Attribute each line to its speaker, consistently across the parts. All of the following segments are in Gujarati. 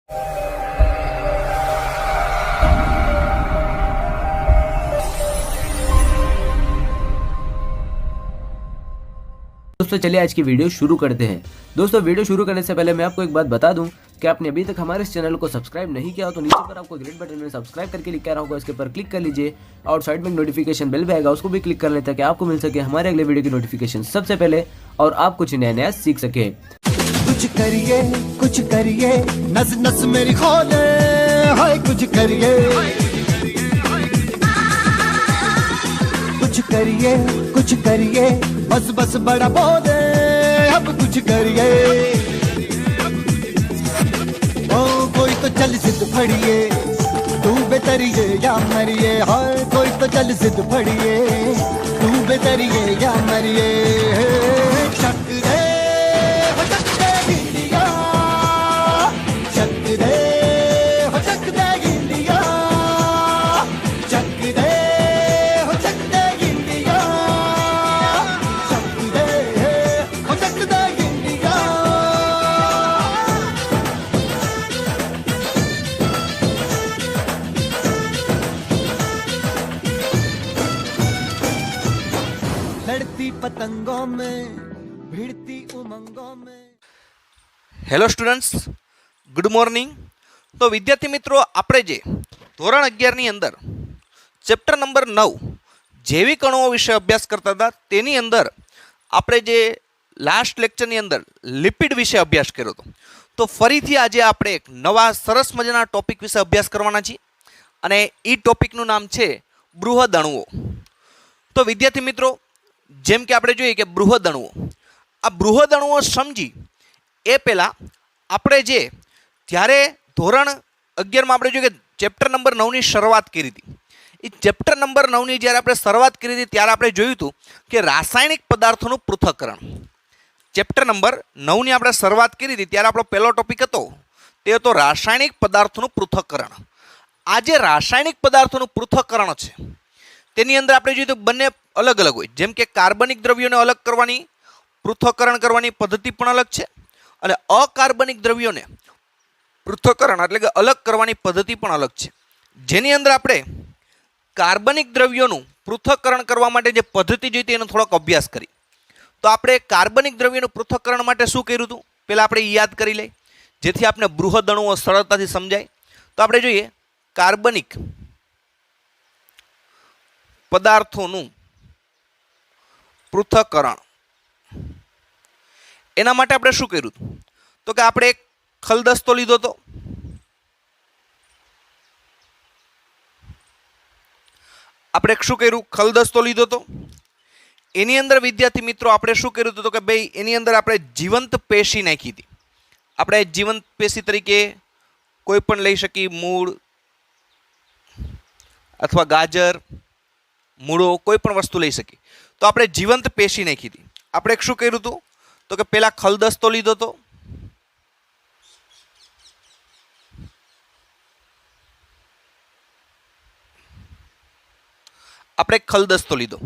Speaker 1: दोस्तों चलिए आज की वीडियो शुरू करते हैं। दोस्तों वीडियो शुरू करने से पहले मैं आपको एक बात बता दूं कि आपने अभी तक हमारे इस चैनल को सब्सक्राइब नहीं किया हो तो नीचे पर आपको ग्रीन बटन में सब्सक्राइब करके लिखा रहा होगा, इसके पर क्लिक कर लीजिए और साइड में नोटिफिकेशन बेल भी आएगा, उसको भी क्लिक कर लें ताकि आपको मिल सके हमारे अगले वीडियो की नोटिफिकेशन सबसे पहले और आप कुछ नया सीख सके।
Speaker 2: कुछ करिए नस नस मेरी खोले, हाय कुछ करिए बस बस बड़ा बोले, अब कुछ करिए। ओ कोई तो चल जिद फड़िए, तू बेतरिए या मरिए, हाय कोई तो चल जिद फड़िए, तू बेतरिए या मरिए। शक दे हो शक दे गिलिया, शक दे हो शक दे गिलिया, शक दे हो शक दे गिलिया, शक दे हो शक दे गिलिया। लड़ती पतंगों में भिड़ती उमंगों में।
Speaker 3: Hello students, good morning. તો વિદ્યાર્થી મિત્રો, આપણે જે ધોરણ 11ની અંદર ચેપ્ટર નંબર 9 જૈવિક અણુઓ વિશે અભ્યાસ કરતા હતા, તેની અંદર આપણે જે લાસ્ટ લેક્ચરની અંદર લિપિડ વિશે અભ્યાસ કર્યો હતો, તો ફરીથી આજે આપણે એક નવા સરસ મજાના ટોપિક વિશે અભ્યાસ કરવાના છીએ અને એ ટોપિકનું નામ છે બૃહદ અણુઓ। તો વિદ્યાર્થી મિત્રો, જેમ કે આપણે જોઈએ કે બૃહદ અણુઓ, આ બૃહદ અણુઓ સમજી એ પહેલાં આપણે જે ત્યારે ધોરણ 11માં આપણે જોઈએ કે ચેપ્ટર નંબર 9ની શરૂઆત કરી હતી, એ ચેપ્ટર નંબર 9ની જ્યારે આપણે શરૂઆત કરી હતી ત્યારે આપણે જોયું હતું કે રાસાયણિક પદાર્થોનું પૃથ્થકરણ। ચેપ્ટર નંબર 9ની આપણે શરૂઆત કરી હતી ત્યારે આપણો પહેલો ટોપિક હતો તે હતો રાસાયણિક પદાર્થોનું પૃથ્થકરણ। આ જે રાસાયણિક પદાર્થોનું પૃથ્થકરણ છે તેની અંદર આપણે જોયું તો બંને અલગ અલગ હોય, જેમ કે કાર્બનિક દ્રવ્યોને અલગ કરવાની પૃથ્થકરણ કરવાની પદ્ધતિ પણ અલગ છે અને અકાર્બનિક દ્રવ્યોને પૃથ્થકરણ એટલે કે અલગ કરવાની પદ્ધતિ પણ અલગ છે। જેની અંદર આપણે કાર્બનિક દ્રવ્યોનું પૃથ્થકરણ કરવા માટે જે પદ્ધતિ જોઈતી એનો થોડોક અભ્યાસ કરી। તો આપણે કાર્બનિક દ્રવ્યોનું પૃથ્થકરણ માટે શું કર્યું હતું પહેલાં આપણે યાદ કરી લઈએ, જેથી આપણે બૃહદ અણુઓ સરળતાથી સમજાય। તો આપણે જોઈએ કાર્બનિક પદાર્થોનું પૃથ્થકરણ, એના માટે આપણે શું કર્યું હતું તો કે આપણે એક ખલદસ્તો લીધો હતો, આપણે શું કર્યું ખલદસ્તો લીધો હતો, એની અંદર વિદ્યાર્થી મિત્રો આપણે શું કર્યું હતું તો કે ભાઈ એની અંદર આપણે જીવંત પેશી નાખી હતી। આપણે જીવંત પેશી તરીકે કોઈ પણ લઈ શકીએ, મૂળ અથવા ગાજર, મૂળો, કોઈ પણ વસ્તુ લઈ શકીએ। તો આપણે જીવંત પેશી નાખી હતી। આપણે શું કર્યું હતું તો કે પેલા ખલદસ્તો લીધો હતો, આપણે ખલદસ્તો લીધો,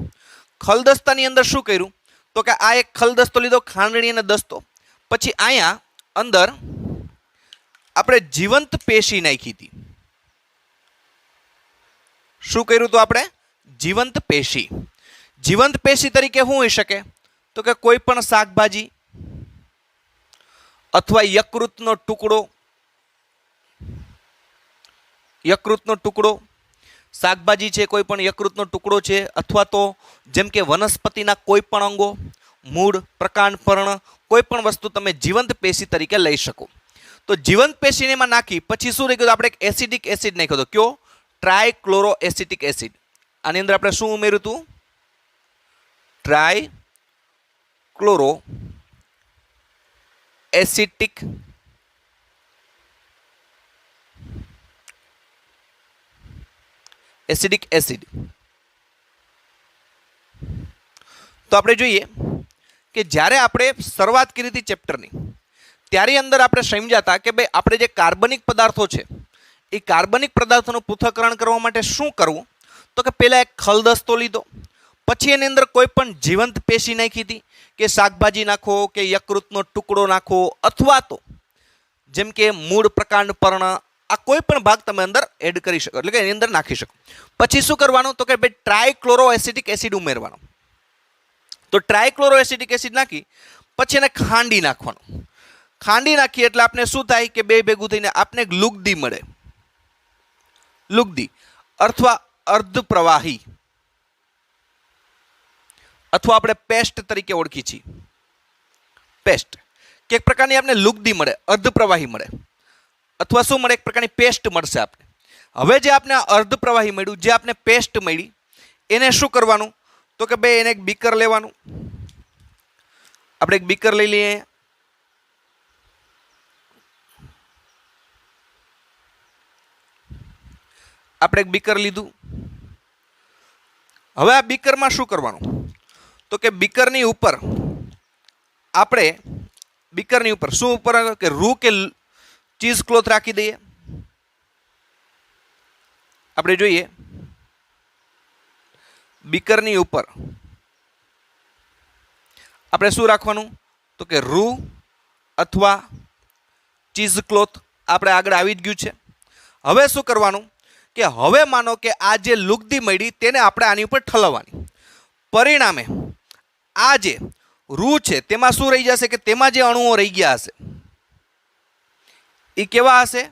Speaker 3: ખલદસ્તાની અંદર શું કર્યું તો કે આ એક ખલદસ્તો લીધો, ખાંડણી અને દસ્તો, પછી અહીંયા અંદર આપણે જીવંત પેશી નાખી હતી। શું કર્યું તો આપણે જીવંત પેશી, જીવંત પેશી તરીકે શું હોઈ શકે તો કે કોઈ પણ શાકભાજી અથવા યકૃતનો ટુકડો, શાકભાજી છે, કોઈ પણ યકૃતનો ટુકડો છે, અથવા તો જેમ કે વનસ્પતિના કોઈ પણ અંગો, મૂળ, પ્રકાંડ, પર્ણ, કોઈ પણ વસ્તુ તમે જીવંત પેશી તરીકે લઈ શકો। તો જીવંત પેશીને એમાં નાખી પછી શું રહી ગયું, આપણે એક એસિડિક એસિડ નાખ્યો હતો, કયો ટ્રાયક્લોરો એસિટિક એસિડ। આની અંદર આપણે શું ઉમેર્યું હતું ટ્રાયક્લોરો એસિટિક એસિડિક એસિડ। તો આપણે જોઈએ કે જ્યારે આપણે શરૂઆત કરી હતી ચેપ્ટરની ત્યારે અંદર આપણે સમજ્યા હતા કે ભાઈ આપણે જે કાર્બનિક પદાર્થો છે એ કાર્બનિક પદાર્થોનું પૃથ્થકરણ કરવા માટે શું કરવું તો કે પહેલા એક ખલદસ્તો લીધો, પછી એની અંદર કોઈ પણ જીવંત પેશી નાખી હતી કે શાકભાજી નાખો કે યકૃતનો ટુકડો નાખો અથવા તો જેમ કે મૂળ, પ્રકાંડ, પર્ણ, આ કોઈ પણ ભાગ તમે અંદર એડ કરી શકો, એટલે કે એની અંદર નાખી શકો. પછી શું કરવાનું તો કે ભાઈ ટ્રાયક્લોરોએસિટિક એસિડ ઉમેરવાનો. તો ટ્રાયક્લોરોએસિટિક એસિડ નાખી પછી એને ખાંડી નાખવાનું. ખાંડી નાખીએ એટલે આપણે શું થાય કે બે ભેગું થઈને આપણે લુગદી મળે. લુગદી અથવા અર્ધ પ્રવાહી અથવા આપણે પેસ્ટ તરીકે ઓળખી છીએ. પેસ્ટ કે એક પ્રકારની આપણે લુગદી મળે, અર્ધ પ્રવાહી મળે, અથવા શું મળે, એક પ્રકારની પેસ્ટ મળશે આપણે. હવે જે આપણે અર્ધ પ્રવાહી મળ્યું, જે આપણે પેસ્ટ મળી, એને શું કરવાનું તો કે ભાઈ એને એક બીકર લેવાનું. આપણે એક બીકર લઈ લઈએ. આપણે એક બીકર લીધું. હવે આ બીકરમાં શું કરવાનું તો કે બીકરની ઉપર આપણે શું ઉપર કે રૂ કે ચીઝ ક્લોથ રાખી દઈએ. આપણે જોઈએ બીકરની ઉપર આપણે શું રાખવાનું તો કે રૂ અથવા ચીઝ ક્લોથ આપણે આગળ આવી જ ગયું છે. હવે શું કરવાનું કે હવે માનો કે આ જે લુગદી મળી તેને આપણે આની ઉપર ઠલવવાની. પરિણામે આ જે રૂ છે તેમાં શું રહી જશે કે તેમાં જે અણુઓ રહી ગયા હશે એ કેવા હશે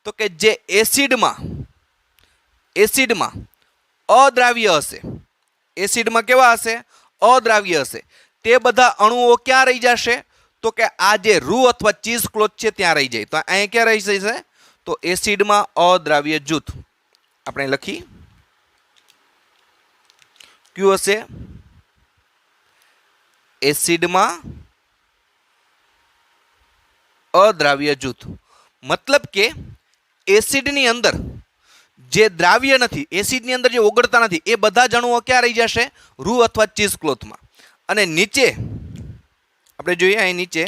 Speaker 3: તો કે જે એસિડમાં અદ્રાવ્ય હશે. એસિડમાં કેવા હશે? અદ્રાવ્ય હશે. તે બધા અણુઓ ક્યાં રહી જશે તો કે આ જે રૂ અથવા ચીઝ ક્લોથ છે ત્યાં રહી જાય. તો અહીંયા ક્યાં રહી જશે તો એસિડમાં અદ્રાવ્ય જૂથ. આપણે લખી કયું હશે? એસિડમાં અદ્રાવ્ય જૂથ. મતલબ કે એસિડની અંદર જે દ્રાવ્ય નથી, એસિડની અંદર જે ઓગળતા નથી, એ બધા જ અણુઓ ક્યાં રહી જશે? રૂ અથવા ચીઝ ક્લોથમાં. અને નીચે આપણે જોઈએ, અહીં નીચે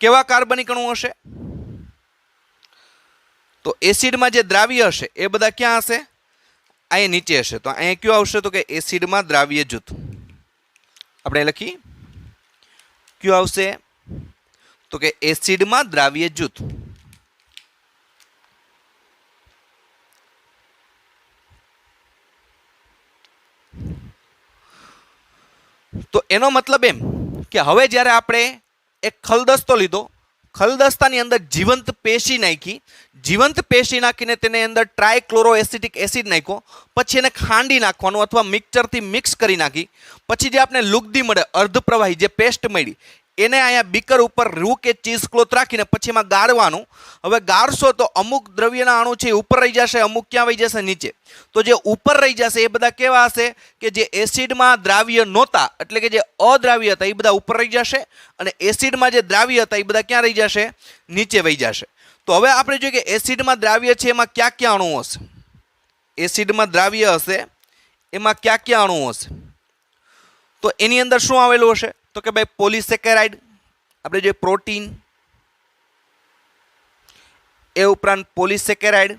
Speaker 3: કેવા કાર્બનિક અણુ હશે? તો એસિડમાં જે દ્રાવ્ય હશે એ બધા ક્યાં હશે? અહીં નીચે હશે. તો અહીંયા કયું આવશે તો કે એસિડમાં દ્રાવ્ય જૂથ. આપણે લખી કયું આવશે તો કે એસિડમાં દ્રાવ્ય જૂથ. તો એનો મતલબ એમ કે હવે જ્યારે આપણે એક ખલદસ્તો લીધો, ખલદસ્તાની અંદર જીવંત પેશી નાખી, જીવંત પેશી નાખીને તેને અંદર ટ્રાયક્લોરોએસિટિક એસિડ નાખ્યો, પછી એને ખાંડી નાખવાનું અથવા મિક્સરથી મિક્સ કરી નાખી, પછી જે આપણે લુગદી મળે અર્ધ પ્રવાહી જે પેસ્ટ મળી એને અહીંયા બીકર ઉપર રૂ કે ચીઝ ક્લોથ રાખીને પછી એમાં ગાળવાનું. હવે ગાળશો તો અમુક દ્રવ્યના અણુ છે એ ઉપર રહી જશે, અમુક ક્યાં વહી જશે? નીચે. તો જે ઉપર રહી જશે એ બધા કેવા હશે કે જે એસિડમાં દ્રાવ્ય નહોતા, એટલે કે જે અદ્રાવ્ય હતા એ બધા ઉપર રહી જશે, અને એસિડમાં જે દ્રાવ્ય હતા એ બધા ક્યાં રહી જશે? નીચે વહી જશે. તો હવે આપણે જોઈએ કે એસિડમાં દ્રાવ્ય છે એમાં ક્યાં ક્યાં અણુઓ હશે? એસિડમાં દ્રાવ્ય હશે એમાં ક્યાં ક્યાં અણુઓ હશે? તો એની અંદર શું આવેલું હશે તો કે ભાઈ પોલિસેકેરાઇડ, આપણે જે પ્રોટીન, એ ઉપરાંત પોલિસેકેરાઇડ,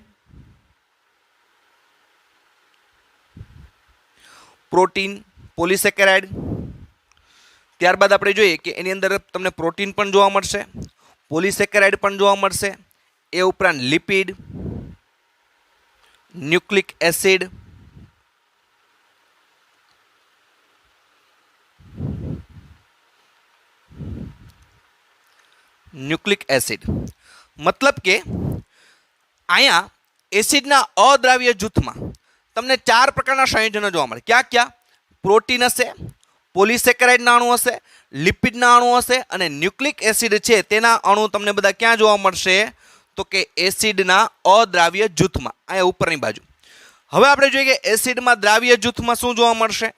Speaker 3: પોલિસેકેરાઇડ. ત્યારબાદ આપણે જોઈએ કે એની અંદર તમને પ્રોટીન પણ જોવા મળશે, પોલિસેકેરાઇડ પણ જોવા મળશે, એ ઉપરાંત લિપિડ, ન્યુક્લિક એસિડ, મતલબ કે અહીંયા એસિડના અદ્રાવ્ય જૂથમાં તમને 4 પ્રકારના સંયોજનો જોવા મળે. ક્યાં ક્યાં? પ્રોટીન હશે, પોલિસેકેરાઇડના અણુ હશે, લિપિડના અણુ હશે, અને ન્યુક્લિક એસિડ છે તેના અણુ તમને બધા ક્યાં જોવા મળશે તો કે એસિડના અદ્રાવ્ય જૂથમાં, અહીંયા ઉપરની બાજુ. હવે આપણે જોઈએ કે એસિડમાં દ્રાવ્ય જૂથમાં શું જોવા મળશે.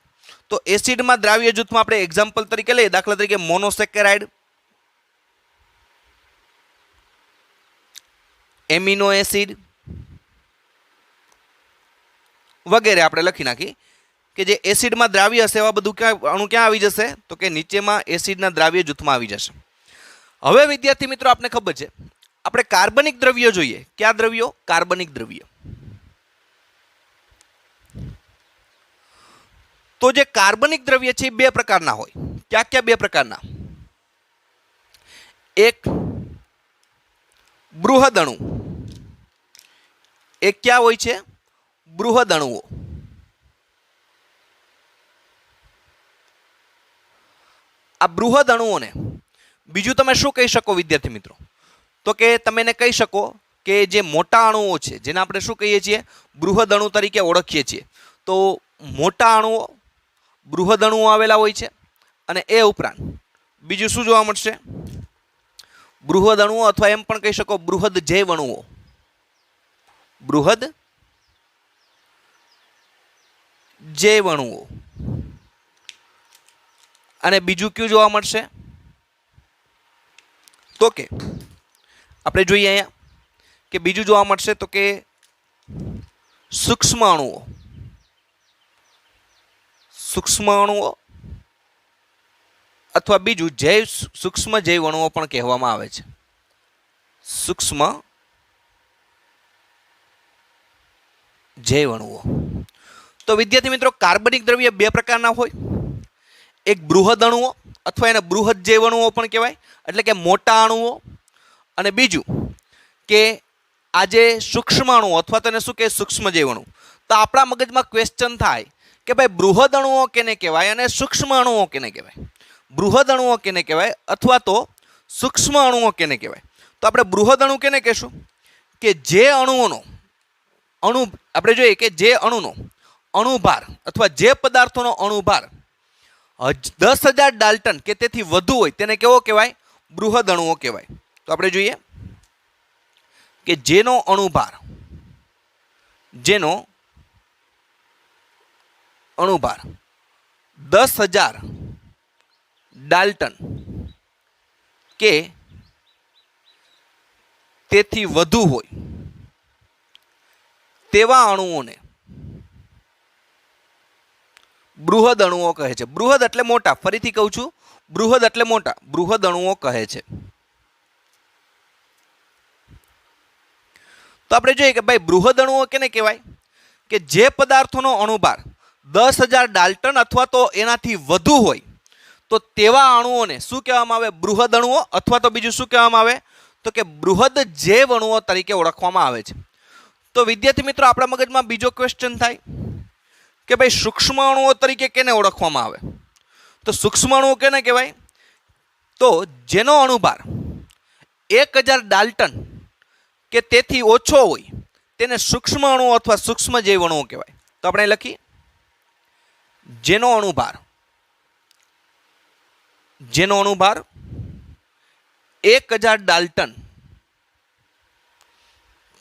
Speaker 3: તો એસિડમાં દ્રાવ્ય જૂથમાં આપણે એક્ઝામ્પલ તરીકે લઈએ, દાખલા તરીકે મોનોસેકેરાઇડ, એમિનો એસિડ વગેરે આપણે લખી નાખી કે જે એસિડમાં દ્રાવ્ય હશે એવા બધું અણુ ક્યાં આવી જશે તો કે નીચેમાં એસિડના દ્રાવ્ય જૂથમાં આવી જશે. હવે વિદ્યાર્થી મિત્રો આપને ખબર છે આપણે કાર્બનિક દ્રવ્યો જોઈએ. કયા દ્રવ્યો? કાર્બનિક દ્રવ્ય. તો જે કાર્બનિક દ્રવ્ય છે એ 2 પ્રકારના હોય. ક્યાં ક્યાં 2 પ્રકારના? एक बृहद अणु, एक क्या होय छे? बृहद अणुओ। आ बृहद अणुओने बीजू तमे शुं कही शको विद्यार्थी मित्रों? तो के तमे ने कही शको के जे मोटा अणुओ छे जेने आपणे शुं कहीए छीए? बृहद अणु तरीके ओळखीए छीए। तो मोटा अणुओ बृहद अणुओ आवेला होय छे अने ए उपरांत बीजું શું જોવા મળશે? बृहद अणुओ अथवा एम पण कही शको बृहद जैव अणुओ। बृहद जैव अणुओ अने बीजું क्यों જોવા મળશે? तो के આપણે જોઈએ અહીંયા કે બીજું જોવા મળશે તો કે सूक्ष्म अणुओ। सूक्ष्म अणुओ अथवा बीजू जैव सूक्ष्म जैव अणुओ पण कहेवामां आवे छे। सूक्ष्म जैव अणुओ। तो विद्यार्थी मित्रों कार्बनिक द्रव्य बे प्रकारना होय, एक बृहद अणुओ अथवा एने बृहद जैव अणुओ पण कहेवाय એટલે કે મોટા અણુઓ, અને બીજું કે આજે सूक्ष्म अणुओ अथवा તેને શું કહે सूक्ष्म जैव अणु। तो આપણા મગજમાં ક્વેશ્ચન થાય કે ભાઈ બૃહદ અણુઓ કેને કહેવાય અને સૂક્ષ્મ અણુઓ કેને કહેવાય? બૃહદ અણુઓ કેને કહેવાય અથવા તો સૂક્ષ્મ અણુઓ કેને કહેવાય? તો આપણે બૃહદ અણુ કેને કહેશું? કે જે અણુઓનો અણુ આપણે જોઈએ કે જે અણુનો અણુભાર અથવા જે પદાર્થોનો અણુભાર 10,000 ડાલ્ટન કે તેથી વધુ હોય તેને કેવો કહેવાય? બૃહદ અણુઓ કહેવાય। તો આપણે જોઈએ કે જેનો અણુભાર 10,000 ડાલ્ટન કે તેથી વધુ હોય તેવા અણુઓને બૃહદ અણુઓ કહે છે। બૃહદ એટલે મોટા, ફરીથી કહું છું, બૃહદ એટલે મોટા, બૃહદ અણુઓ કહે છે। તો આપણે જોઈએ કે ભાઈ બૃહદ અણુઓ કેને કહેવાય? કે જે પદાર્થોનો અણુભાર 10,000 ડાલ્ટન અથવા તો એનાથી વધુ હોય તો તેવા અણુઓને શું કહેવામાં આવે? બૃહદ અણુઓ અથવા તો બીજું શું કહેવામાં આવે? તો કે બૃહદ જૈવ અણુઓ તરીકે ઓળખવામાં આવે છે। તો વિદ્યાર્થી મિત્રો આપણા મગજમાં બીજો ક્વેશ્ચન થાય કે ભાઈ સૂક્ષ્મ અણુઓ તરીકે કેને ઓળખવામાં આવે? તો સૂક્ષ્મ અણુઓ કેને કહેવાય? તો જેનો અણુભાર 1,000 ડાલ્ટન કે તેથી ઓછો હોય તેને સૂક્ષ્મ અણુઓ અથવા સૂક્ષ્મ જૈવ અણુઓ કહેવાય। તો આપણે લખી જેનો અણુભાર 1,000 ડાલ્ટન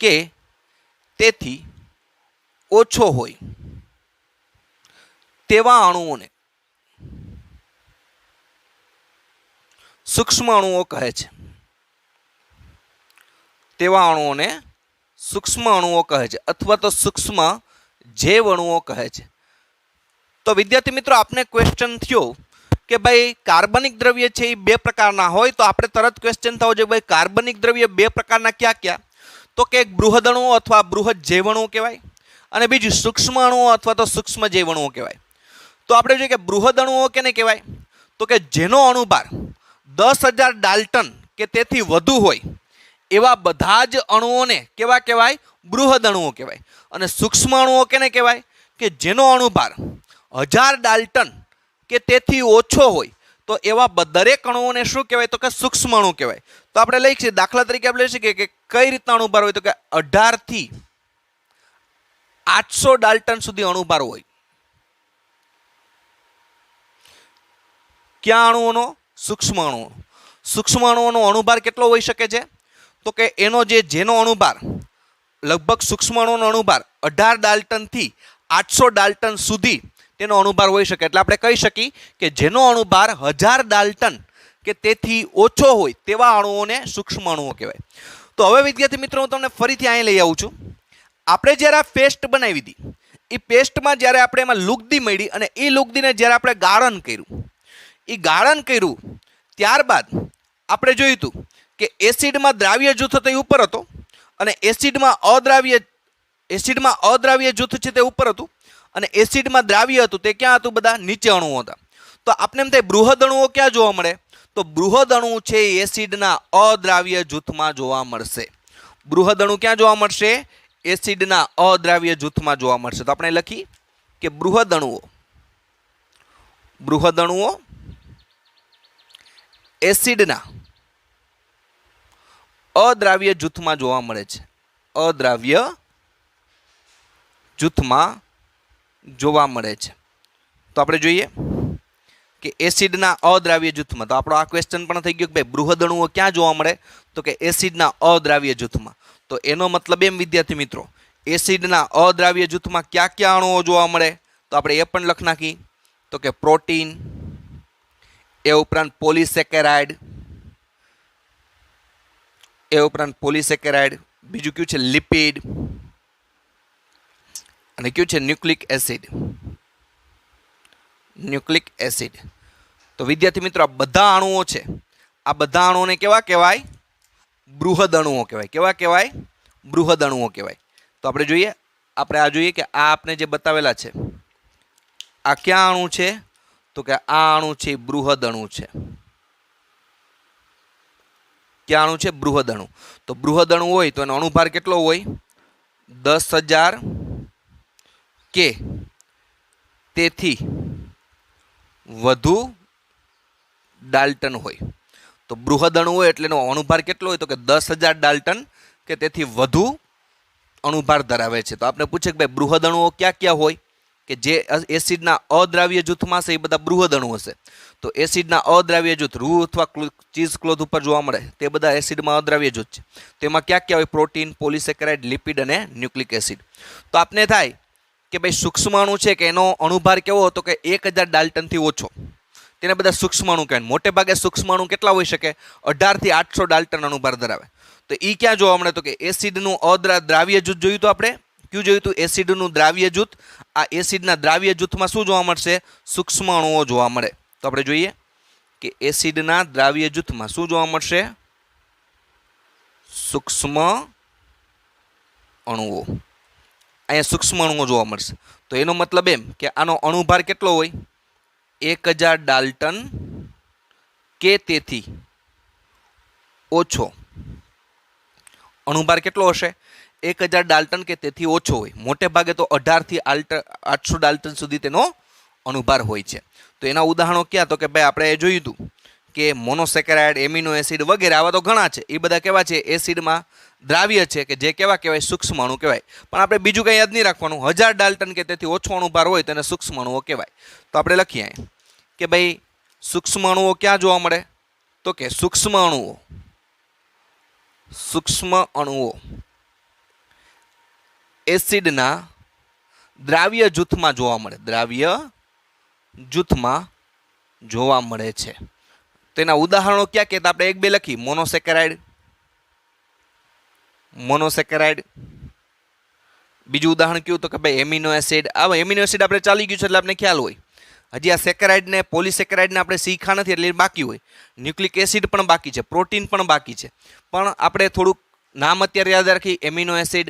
Speaker 3: કે તેથી ઓછો હોય તેવા અણુઓને સૂક્ષ્મ અણુઓ કહે છે। તેવા અણુઓને સૂક્ષ્મ અણુઓ કહે છે અથવા તો સૂક્ષ્મ જૈવ અણુઓ કહે છે। તો વિદ્યાર્થી મિત્રો આપને ક્વેશ્ચન થયો કે ભાઈ કાર્બનિક દ્રવ્ય છે એ બે પ્રકારના હોય તો આપણે તરત ક્વેશ્ચન થવો જોઈએ ભાઈ કાર્બનિક દ્રવ્ય બે પ્રકારના ક્યાં ક્યાં? તો કે એક બૃહદ અણુઓ અથવા બૃહદ જૈવ અણુઓ કહેવાય અને બીજું સૂક્ષ્મ અણુઓ અથવા તો સૂક્ષ્મ જૈવ અણુઓ કહેવાય। તો આપણે જોઈએ કે બૃહદ અણુઓ કેને કહેવાય? તો કે જેનો અણુભાર 10,000 ડાલ્ટન કે તેથી વધુ હોય એવા બધા જ અણુઓને કેવા કહેવાય? બૃહદ અણુઓ કહેવાય। અને સૂક્ષ્મ અણુઓ કેને કહેવાય? કે જેનો અણુભાર 1,000 ડાલ્ટન કે તેથી ઓછો હોય તો એવા દરેક અણુઓને શું કહેવાય? તો કે સૂક્ષ્મ અણુ કહેવાય। તો આપણે લખીએ દાખલા તરીકે આપણે લઈ શકીએ કે કઈ રીતના અણુભાર હોય? તો કે 18 થી 800 ડાલ્ટન સુધી અણુભાર હોય। ક્યાં અણુઓનો? સૂક્ષ્મ અણુઓનો। સૂક્ષ્મ અણુઓનો અણુભાર કેટલો હોઈ શકે છે? તો કે એનો જેનો અણુભાર લગભગ સૂક્ષ્મ અણુનો અણુભાર 18 ડાલ્ટન થી 800 ડાલ્ટન સુધી તેનો અણુભાર હોઈ શકે। એટલે આપણે કહી શકીએ કે જેનો અણુભાર 1000 ડાલ્ટન કે તેથી ઓછો હોય તેવા અણુઓને સૂક્ષ્મ અણુઓ કહેવાય। તો હવે વિદ્યાર્થી મિત્રો હું તમને ફરીથી અહીં લઈ આવું છું। આપણે જ્યારે આ પેસ્ટ બનાવી હતી એ પેસ્ટમાં જ્યારે આપણે એમાં લુગદી મળી અને એ લુગદીને જ્યારે આપણે ગાળણ કર્યું એ ગાળણ કર્યું ત્યારબાદ આપણે જોયું હતું કે એસિડમાં દ્રાવ્ય જૂથ હતો એ ઉપર હતો અને એસિડમાં અદ્રાવ્ય જૂથ છે તે ઉપર હતું અને એસિડમાં દ્રાવ્ય હતું તે ક્યાં હતું? બધા નીચે અણુઓ હતા। તો આપણે એમ થાય બૃહદ અણુઓ ક્યાં જોવા મળે? તો બૃહદ અણુ છે એ એસિડના અદ્રાવ્ય જૂથમાં જોવા મળશે. બૃહદ અણુ ક્યાં જોવા મળશે? એસિડના અદ્રાવ્ય જૂથમાં જોવા મળશે. તો આપણે લખી કે બૃહદ અણુઓ એસિડના અદ્રાવ્ય જૂથમાં જોવા મળે છે. અદ્રાવ્ય જૂથમાં જોવા મળે છે. તો આપણે જોઈએ કે એસિડના અદ્રાવ્ય જૂથમાં. તો આપણો આ ક્વેશ્ચન પણ થઈ ગયો કે ભાઈ બૃહદ અણુઓ ક્યાં જોવા મળે? તો કે એસિડના અદ્રાવ્ય જૂથમાં. તો એનો મતલબ એમ વિદ્યાર્થી મિત્રો, એસિડના અદ્રાવ્ય જૂથમાં કયા કયા અણુઓ જોવા મળે? તો આપણે એ પણ લખ નાખી. તો કે પ્રોટીન, એ ઉપરાંત પોલિસેકેરાઇડ, બીજું કયું છે લિપિડ, અને કયું છે ન્યુક્લિક એસિડ. તો વિદ્યાર્થી મિત્રો આ બધા અણુઓ છે, આ બધા અણુઓને કેવા કહેવાય? બૃહદ અણુઓ કહેવાય. કેવા કહેવાય? બૃહદ અણુઓ કહેવાય. તો આપણે જોઈએ, આપણે આ જોઈએ કે આ આપણે જે બતાવેલા છે આ ક્યાં અણુ છે? તો કે આ અણુ છે બૃહદ અણુ છે. ક્યાં અણુ છે? બૃહદ અણુ. તો બૃહદ અણુ હોય તો એનો અણુભાર કેટલો હોય? 10,000 કે તેથી વધુ ડાલ્ટન હોય. તો બૃહદ અણુ હોય એટલે એનો અણુભાર કેટલો હોય? તો કે 10,000 ડાલ્ટન કે તેથી વધુ અણુભાર ધરાવે છે. તો આપણે પૂછે કે ભાઈ બૃહદ અણુઓ ક્યાં ક્યાં હોય? કે જે એસિડના અદ્રાવ્ય જૂથમાં છે એ બધા બૃહદ અણુ હશે. તો એસિડના અદ્રાવ્ય જૂથ રૂ અથવા ચીઝ ક્લોથ ઉપર જોવા મળે તે બધા એસિડમાં અદ્રાવ્ય જૂથ છે. તેમાં ક્યાં ક્યાં હોય? પ્રોટીન, પોલિસેકેરાઇડ, લિપિડ અને ન્યુક્લિક એસિડ. તો આપને થાય કે ભાઈ સૂક્ષ્મ અણુ છે કે એનો અણુભાર કેવો હતો? કે 1000 ડાલ્ટનથી ઓછો. તેને બધા સૂક્ષ્મ અણુ કહેવાય. મોટે ભાગે સૂક્ષ્મ અણુ કેટલા હોઈ શકે? 18 થી 800 ડાલ્ટન અણુભાર ધરાવે. તો એ ક્યાં જોવા મળે? તો કે એસિડનું દ્રાવ્ય જૂથ જોયું તો આપણે કયું જોયું હતું? એસિડનું દ્રાવ્ય જૂથ. આ એસિડના દ્રાવ્ય જૂથમાં શું જોવા મળશે? સૂક્ષ્મ અણુઓ જોવા મળે. તો આપણે જોઈએ કે એસિડના દ્રાવ્ય જૂથમાં શું જોવા મળશે? સૂક્ષ્મ અણુઓ. અહીંયા સૂક્ષ્મ અણુઓ જોવા મળશે. તો એનો મતલબ એમ કે આનો અણુભાર કેટલો હોય? 1000 ડાલ્ટન કે તેથી ઓછો. અણુભાર કેટલો હશે? 1000 ડાલ્ટન કે તેથી ઓછો હોય. મોટે ભાગે તો 18 થી 800 ડાલ્ટન સુધી તેનો અણુભાર હોય છે. તો એના ઉદાહરણો ક્યાં? તો કે ભાઈ આપણે એ જોયું હતું કે મોનોસેકેરાઇડ, એમિનો એસિડ વગેરે આવા તો ઘણા છે. એ બધા કેવા છે? એસિડમાં દ્રાવ્ય છે કે જે કેવા કહેવાય? સૂક્ષ્મ અણુ કહેવાય. પણ આપણે બીજું કંઈ યાદ નહીં રાખવાનું. 1000 ડાલ્ટન કે તેથી ઓછો અણુભાર હોય તેને સૂક્ષ્મ અણુઓ કહેવાય. તો આપણે લખીએ કે ભાઈ સૂક્ષ્મ અણુઓ ક્યાં જોવા મળે? તો કે સૂક્ષ્મ અણુઓ એસિડના દ્રાવ્ય જૂથમાં જોવા મળે. દ્રાવ્ય જૂથમાં જોવા મળે છે. તેના ઉદાહરણો ક્યાં કહેતા? આપણે એક બે લખી. મોનોસેકેરાઇડ. બીજું ઉદાહરણ કયું? તો કે ભાઈ એમિનો એસિડ. આ એમિનો એસિડ આપણે ચાલી ગયું છે એટલે આપણે ખ્યાલ હોય. હજી આ સેકેરાઇડ ને પોલિસેકેરાઇડને આપણે શીખા નથી એટલે બાકી હોય. ન્યુક્લિક એસિડ પણ બાકી છે, પ્રોટીન પણ બાકી છે. પણ આપણે થોડુંક નામ અત્યારે યાદ રાખી. એમિનો એસિડ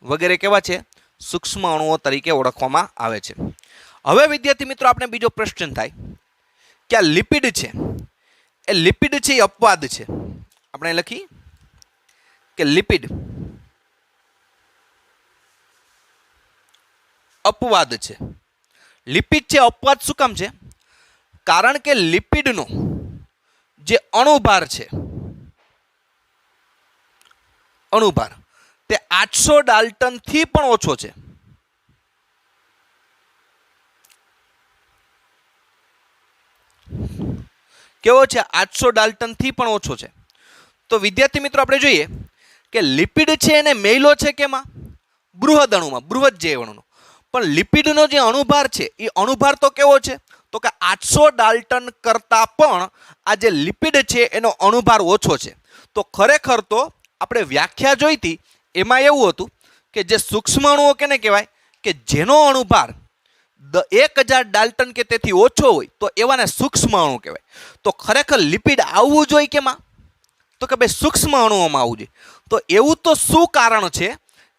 Speaker 3: વગેરે કેવા છે? સૂક્ષ્મ અણુઓ તરીકે ઓળખવામાં આવે છે. હવે વિદ્યાર્થી મિત્રો આપણે બીજો પ્રશ્ન થાય કે આ લિપિડ છે એ અપવાદ છે. આપણે લખી કે લિપિડ અપવાદ છે. લિપિડ છે અપવાદ શું કામ છે? કારણ કે લિપિડનો જે અણુભાર છે, અણુભાર તે 800 ડાલ્ટન થી પણ ઓછો છે. કેવો છે? 800 ડાલ્ટન થી પણ ઓછો છે. તો વિદ્યાર્થી મિત્રો આપણે જોઈએ કે લિપિડ છે એને મેઇલો છે કેમાં? બૃહદ અણુમાં, બૃહદ જે અણુનો. પણ લિપિડનો જે અણુભાર છે એ અણુભાર તો કેવો છે? તો કે 800 ડાલ્ટન કરતા પણ આ જે લિપિડ છે એનો અણુભાર ઓછો છે. તો ખરેખર તો આપણે વ્યાખ્યા જોઈ હતી એમાં એવું હતું કે જે સૂક્ષ્મ અણુઓ કેને કહેવાય? કે જેનો અણુભાર 1000 ડાલ્ટન કે તેથી ઓછો હોય તો એવાને સૂક્ષ્મ અણુ કહેવાય. તો ખરેખર લિપિડ આવવું જોઈએ કેમાં? તો કે ભાઈ સૂક્ષ્મ અણુઓમાં આવવું જોઈએ. તો એવું તો શું કારણ છે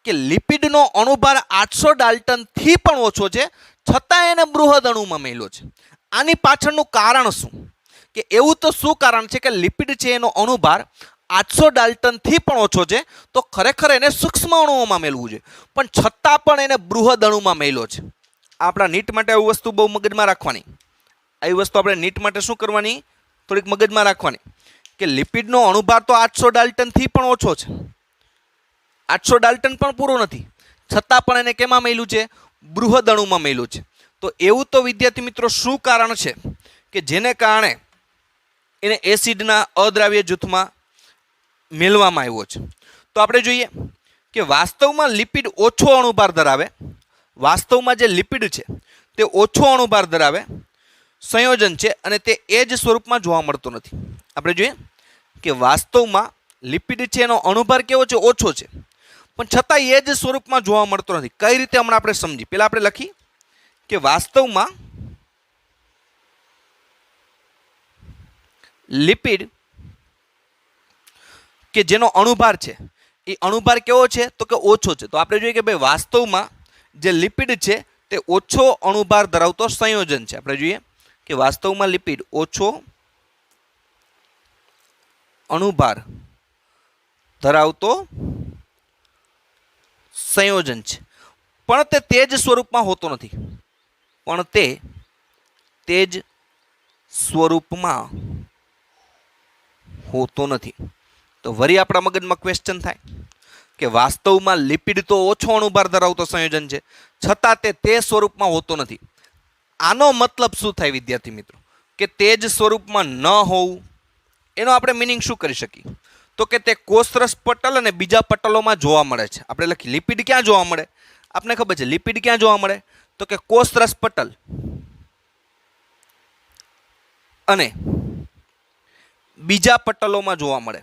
Speaker 3: કે લિપિડનો અણુભાર 800 ડાલ્ટન થી પણ ઓછો છે છતાં એને બૃહદ અણુમાં મેલ્યો છે? આની પાછળનું કારણ શું, કે એવું તો શું કારણ છે કે લિપિડ છે એનો અણુભાર 800 ડાલ્ટનથી પણ ઓછો છે, તો ખરેખર એને સૂક્ષ્મ અણુઓમાં મેળવું છે, પણ છતાં પણ એને બૃહદ અણુમાં મેળ્યો છે. આપણા નીટ માટે આવી વસ્તુ બહુ મગજમાં રાખવાની. આવી વસ્તુ આપણે નીટ માટે શું કરવાની, થોડીક મગજમાં રાખવાની, કે લિપિડનો અણુભાર તો 800 ડાલ્ટનથી પણ ઓછો છે, 800 ડાલ્ટન પણ પૂરો નથી, છતાં પણ એને કેમાં મેળ્યું છે, બૃહદ અણુમાં મેળ્યું છે. તો એવું તો વિદ્યાર્થી મિત્રો શું કારણ છે કે જેને કારણે એને એસિડના અદ્રાવ્ય જૂથમાં મેળવામાં આવ્યો છે? તો આપણે જોઈએ કે વાસ્તવમાં લિપિડ ઓછો અણુભાર ધરાવે, વાસ્તવમાં જે લિપિડ છે તે ઓછો અણુભાર ધરાવે સંયોજન છે અને તે એ જ સ્વરૂપમાં જોવા મળતો નથી. આપણે જોઈએ કે વાસ્તવમાં લિપિડ છે એનો અણુભાર કેવો છે, ઓછો છે, પણ છતાં એ જ સ્વરૂપમાં જોવા મળતો નથી. કઈ રીતે હમણાં આપણે સમજી. પહેલાં આપણે લખી કે વાસ્તવમાં લિપિડ કે જેનો અણુભાર છે એ અણુભાર કેવો છે, તો કે ઓછો છે. તો આપણે જોઈએ કે ભાઈ વાસ્તવમાં જે લિપિડ છે તે ઓછો અણુભાર ધરાવતો સંયોજન છે. આપણે જોઈએ કે વાસ્તવમાં લિપિડ ઓછો અણુભાર ધરાવતો સંયોજન છે, પણ તે જ સ્વરૂપમાં હોતો નથી, પણ તે જ સ્વરૂપમાં હોતો નથી. તો વળી આપણા મગજમાં ક્વેશ્ચન થાય કે વાસ્તવમાં લિપિડ તો ઓછો અણુભાર ધરાવતો સંયોજન છે, છતાં તે સ્વરૂપમાં હોતો નથી. આનો મતલબ શું થાય વિદ્યાર્થી મિત્રો, કે તે જ સ્વરૂપમાં ન હોવું, એનો આપણે મિનિંગ શું કરી શકીએ? તો કે તે કોષરસ પટલ અને બીજા પટલોમાં જોવા મળે છે. આપણે લખી લિપિડ ક્યાં જોવા મળે, આપને ખબર છે લિપિડ ક્યાં જોવા મળે, તો કે કોષરસ પટલ અને બીજા પટલોમાં જોવા મળે.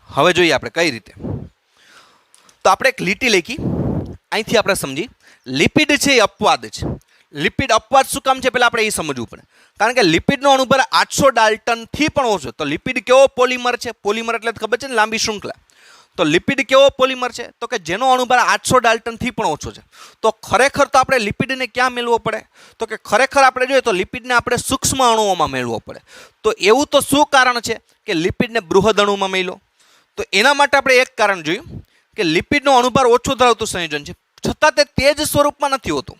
Speaker 3: હવે જોઈએ આપણે કઈ રીતે. તો આપણે એક લીટી લખી, અહીંથી આપણે સમજી લિપિડ છે એ અપવાદ છે. લિપિડ અપવાદ શું કામ છે પહેલાં આપણે એ સમજવું પડે, કારણ કે લિપિડનો અણુભાર 800 ડાલ્ટનથી પણ ઓછો. તો લિપિડ કેવો પોલિમર છે, પોલિમર એટલે ખબર છે ને, લાંબી શૃંખલા. તો લિપિડ કેવો પોલિમર છે, તો કે જેનો અણુભાર 800 ડાલ્ટનથી પણ ઓછો છે. તો ખરેખર તો આપણે લિપિડને ક્યાં મેળવવો પડે, તો કે ખરેખર આપણે જોઈએ તો લિપિડને આપણે સૂક્ષ્મ અણુઓમાં મેળવવો પડે. તો એવું તો શું કારણ છે કે લિપિડને બૃહદ અણુમાં મેળવો? તો એના માટે આપણે એક કારણ જોયું કે લિપિડનો અણુભાર ઓછો ધરાવતું સંયોજન છે, છતાં તે જ સ્વરૂપમાં નથી હોતું.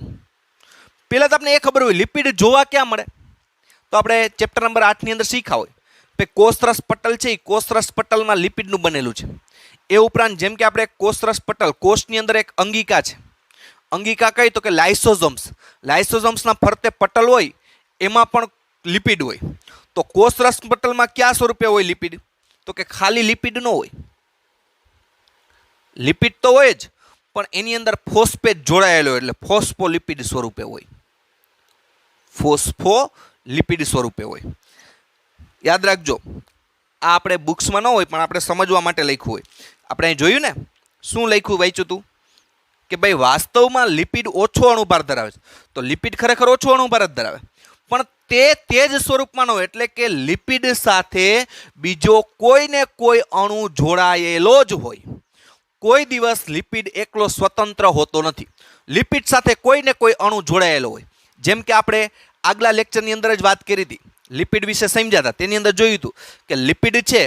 Speaker 3: પહેલાં તો આપણે એ ખબર હોય લિપિડ જોવા ક્યાં મળે, તો આપણે ચેપ્ટર નંબર 8 ની અંદર શીખ્યા હોય કે કોષરસ પટલ છે એ કોષરસ પટલમાં લિપિડનું બનેલું છે. એ ઉપરાંત જેમ કે આપણે કોષરસ પટલ, કોષની અંદર એક અંગિકા છે, અંગિકા કઈ, તો કે લાઇસોઝોમ્સ, લાઇસોઝોમ્સના ફરતે પટલ હોય એમાં પણ લિપિડ હોય. તો કોષરસ પટલમાં કયા સ્વરૂપે હોય લિપિડ, તો કે ખાલી લિપિડ ન હોય, લિપિડ તો હોય જ પણ એની અંદર ફોસ્ફેટ જોડાયેલો એટલે ફોસ્ફોલિપિડ સ્વરૂપે હોય, ફોસ્ફોલિપિડ સ્વરૂપે હોય. યાદ રાખજો, આ આપણે બુક્સમાં ન હોય પણ આપણે સમજવા માટે લખ્યું હોય. આપણે અહીં જોયું ને શું લખ્યું, વાંચ્યું હતું કે ભાઈ વાસ્તવમાં લિપિડ ઓછો અણુભાર ધરાવે છે. તો લિપિડ ખરેખર ઓછો અણુભાર જ ધરાવે, પણ તે જ સ્વરૂપમાં ન હોય, એટલે કે લિપિડ સાથે બીજો કોઈને કોઈ અણુ જોડાયેલો જ હોય. કોઈ દિવસ લિપિડ એકલો સ્વતંત્ર હોતો નથી, લિપિડ સાથે કોઈને કોઈ અણુ જોડાયેલો હોય. જેમ કે આપણે આગલા લેક્ચરની અંદર જ વાત કરી હતી, લિપિડ વિશે સમજ્યા હતા, તેની અંદર જોયું હતું કે લિપિડ છે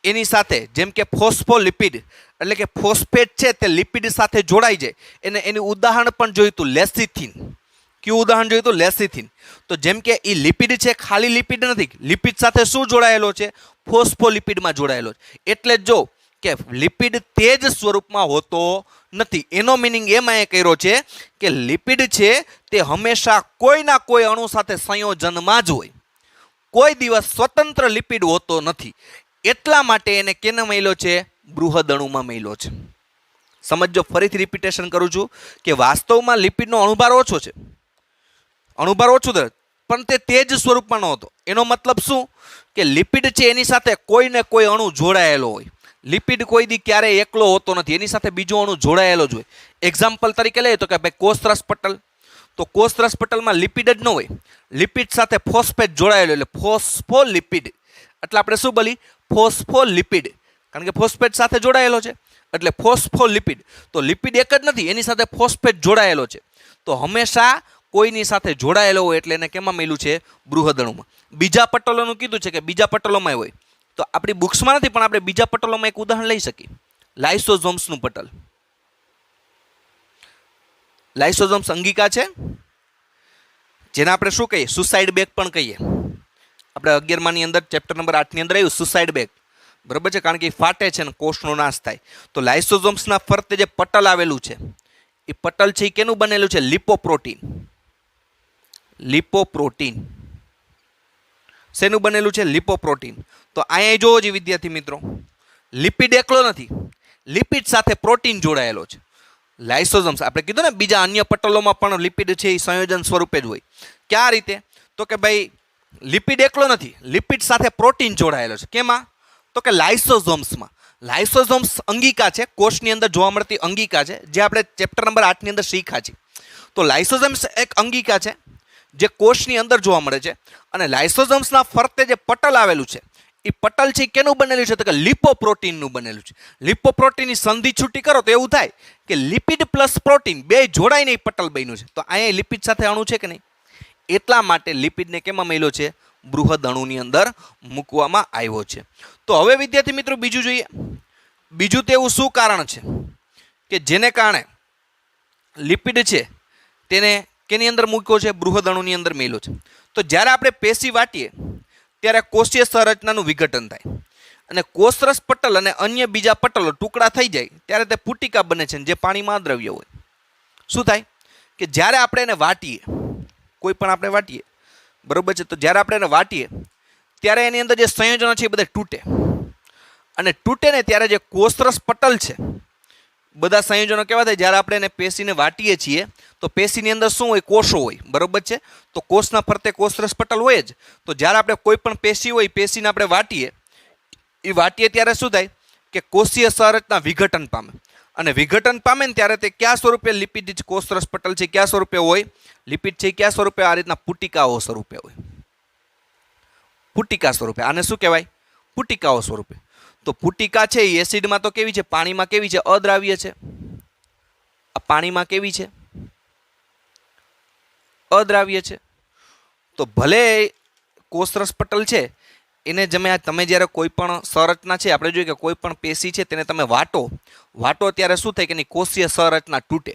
Speaker 3: એની સાથે જેમ કે ફોસ્ફોલિપિડ એટલે કે ફોસ્ફેટ છે તે લિપિડ સાથે જોડાઈ જાય, એનું ઉદાહરણ પણ જોયું હતું લેસિથિન. કયું ઉદાહરણ જોયું હતું? લેસિથિન. તો જેમ કે એ લિપિડ છે, ખાલી લિપિડ નથી, લિપિડ સાથે શું જોડાયેલો છે? ફોસ્ફોલિપિડમાં જોડાયેલો છે. એટલે જો કે લિપિડ તે જ સ્વરૂપમાં હોતો નથી. એનો મિનિંગ એમાં એ કર્યો છે કે લિપિડ છે તે હંમેશા કોઈના કોઈ અણુ સાથે સંયોજનમાં જ હોય, કોઈ દિવસ સ્વતંત્ર લિપિડ હોતો નથી. એટલા માટે એને કેને મળ્યો છે? બૃહદ અણુમાં મળ્યો છે. સમજો, ફરીથી રિપીટેશન કરું છું કે વાસ્તવમાં લિપિડનો અણુભાર ઓછો છે, અણુભાર ઓછો છે, પણ તે જ સ્વરૂપમાં ન હતો. એનો મતલબ શું કે લિપિડ છે એની સાથે કોઈને કોઈ અણુ જોડાયેલો હોય. લિપિડ કોઈ દી ક્યારેય એકલો હોતો નથી, એની સાથે બીજો અણુ જોડાયેલો જ હોય. એક્ઝામ્પલ તરીકે લઈએ તો કે ભાઈ કોષરસ પટલ, તો કોષરસ પટલમાં લિપિડ જ ન હોય, લિપિડ સાથે ફોસ્ફેટ જોડાયેલો એટલે ફોસ્ફોલિપિડ. એટલે આપણે શું બોલી? ફોસ્ફોલિપિડ, કારણ કે ફોસ્ફેટ સાથે જોડાયેલો છે. એટલે ફોસ્ફોલિપિડ. તો લિપિડ એક જ નથી, એની સાથે ફોસ્ફેટ જોડાયેલો છે. તો હંમેશા કોઈની સાથે જોડાયેલો હોય એટલે એને કેમાં મળ્યું છે? બૃહદણુમાં. બીજા પટલોનું કીધું છે કે બીજા પટલોમાં હોય, તો આપણી બુક્સમાં નથી પણ આપણે બીજા પટલોમાં એક ઉદાહરણ લઈ શકીએ. લાઇસોઝોમ્સનું પટલ. લાઇસોઝોમ્સ અંગિકા છે, જેને આપણે શું કહીએ? સુસાઇડ બેગ પણ કહીએ. આપણે 11માની અંદર ચેપ્ટર નંબર 8ની અંદર આવ્યું સુસાઇડ બેગ, બરાબર છે, કારણ કે એ ફાટે છે અને કોષનો નાશ થાય. તો લાઇસોઝોમ્સના ફરતે જે પટલ આવેલું છે એ પટલ છે એ કેનું બનેલું છે? લિપોપ્રોટીન. લિપોપ્રોટીન શેનું બનેલું છે? લિપોપ્રોટીન. તો અહીંયા જોવો જ વિદ્યાર્થી મિત્રો, લિપિડ એકલો નથી, લિપિડ સાથે પ્રોટીન જોડાયેલો છે. લાઇસોઝોમ્સ આપણે કીધું ને બીજા અન્ય પટલોમાં પણ લિપિડ છે એ સંયોજન સ્વરૂપે જ હોય. ક્યાં રીતે? તો કે ભાઈ લિપિડ એકલો નથી, લિપિડ સાથે પ્રોટીન જોડાયેલો છે. કેમાં? તો કે લાઇસોઝોમ્સમાં. લાઇસોઝોમ્સ અંગિકા છે, કોષની અંદર જોવા મળતી અંગિકા છે, જે આપણે ચેપ્ટર નંબર 8ની અંદર શીખ્યા છે. તો લાઇસોઝોમ્સ એક અંગિકા છે જે કોષની અંદર જોવા મળે છે, અને લાઇસોઝોમ્સના ફરતે જે પટલ આવેલું છે એ પટલ છે કેનું બનેલું છે? તો કે લિપોપ્રોટીનનું બનેલું છે. લિપોપ્રોટીનની સંધિ છૂટી કરો તો એવું થાય કે લિપિડ પ્લસ પ્રોટીન બે જોડાઈને પટલ બન્યું છે. તો અહીંયા લિપિડ સાથે અણુ છે કે નહીં, એટલા માટે લિપિડને કેમાં મળ્યો છે? બૃહદ અણુની અંદર મૂકવામાં આવ્યો છે. તો હવે વિદ્યાર્થી મિત્રો બીજું જોઈએ. બીજું તેવું શું કારણ છે કે જેને કારણે લિપિડ છે તેને કેની અંદર મૂક્યો છે? બૃહદ અણુની અંદર મેલ્યો છે. તો જ્યારે આપણે પેશી વાટીએ ત્યારે કોષીય સંરચનાનું વિઘટન થાય, અને કોષરસ પટલ અને અન્ય બીજા પટલો ટુકડા થઈ જાય ત્યારે તે પુટિકા બને છે, જે પાણીમાં અદ્રવ્ય હોય. શું થાય કે જ્યારે આપણે એને વાટીએ, કોઈ પણ આપણે વાટીએ, બરોબર છે, તો જ્યારે આપણે એને વાટીએ ત્યારે એની અંદર જે સંયોજનો છે એ બધા તૂટે, અને તૂટે ને ત્યારે જે કોષરસ પટલ છે, બધા સંયોજનો કેવા થાય? જ્યારે આપણે એને પેશીને વાટીએ છીએ તો પેશીની અંદર શું હોય? કોષો હોય, બરોબર છે. તો કોષના ફરતે કોષરસ પટલ હોય જ. તો જ્યારે આપણે કોઈ પણ પેશી હોય, પેશીને આપણે વાટીએ, એ વાટીએ ત્યારે શું થાય કે કોષીય સંરચના વિઘટન પામે, અને વિઘટન પામે ને ત્યારે તે કયા સ્વરૂપે? લિપિડ કોષરસ પટલ છે કયા સ્વરૂપે હોય? લિપિડ છે કયા સ્વરૂપે? આ રીતના પુટિકાઓ સ્વરૂપે હોય. પુટિકા સ્વરૂપે. આને શું કહેવાય? પુટિકાઓ સ્વરૂપે. તો પુટિકા છે એ એસિડમાં તો કેવી છે? પાણીમાં કેવી છે? અદ્રાવ્ય છે. આ પાણીમાં કેવી છે? અદ્રાવ્ય છે. તો ભલે કોષરસ પટલ છે એને તમે જ્યારે કોઈ પણ સંરચના છે, આપણે જોઈએ કે કોઈ પણ પેશી છે તેને તમે વાટો ત્યારે શું થાય કે એની કોષીય સંરચના તૂટે.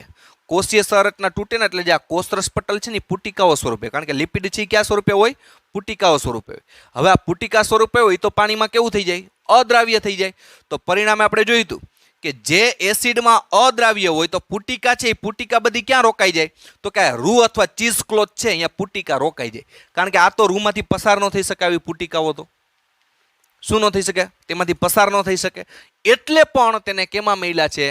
Speaker 3: કોષીય સંરચના તૂટે ને એટલે જે આ કોષરસ પટલ છે ને પુટિકાઓ સ્વરૂપે, કારણ કે લિપિડ છે કયા સ્વરૂપે હોય? પુટિકાઓ સ્વરૂપે હોય. હવે આ પુટિકા સ્વરૂપે હોય તો પાણીમાં કેવું થઈ જાય? અદ્રાવ્ય થઈ જાય. તો પરિણામે આપણે જોયું હતું કે જે એસિડમાં અદ્રાવ્ય હોય તો પુટિકા છે એ પુટિકા બધી ક્યાં રોકાઈ જાય? તો કે રૂ અથવા ચીઝ ક્લોથ છે અહીંયા પુટિકા રોકાઈ જાય, કારણ કે આ તો રૂમાંથી પસાર ન થઈ શકે. આવી પુટિકાઓ તો શું ન થઈ શકે? તેમાંથી પસાર ન થઈ શકે. એટલે પણ તેને કેમાં મળ્યા છે?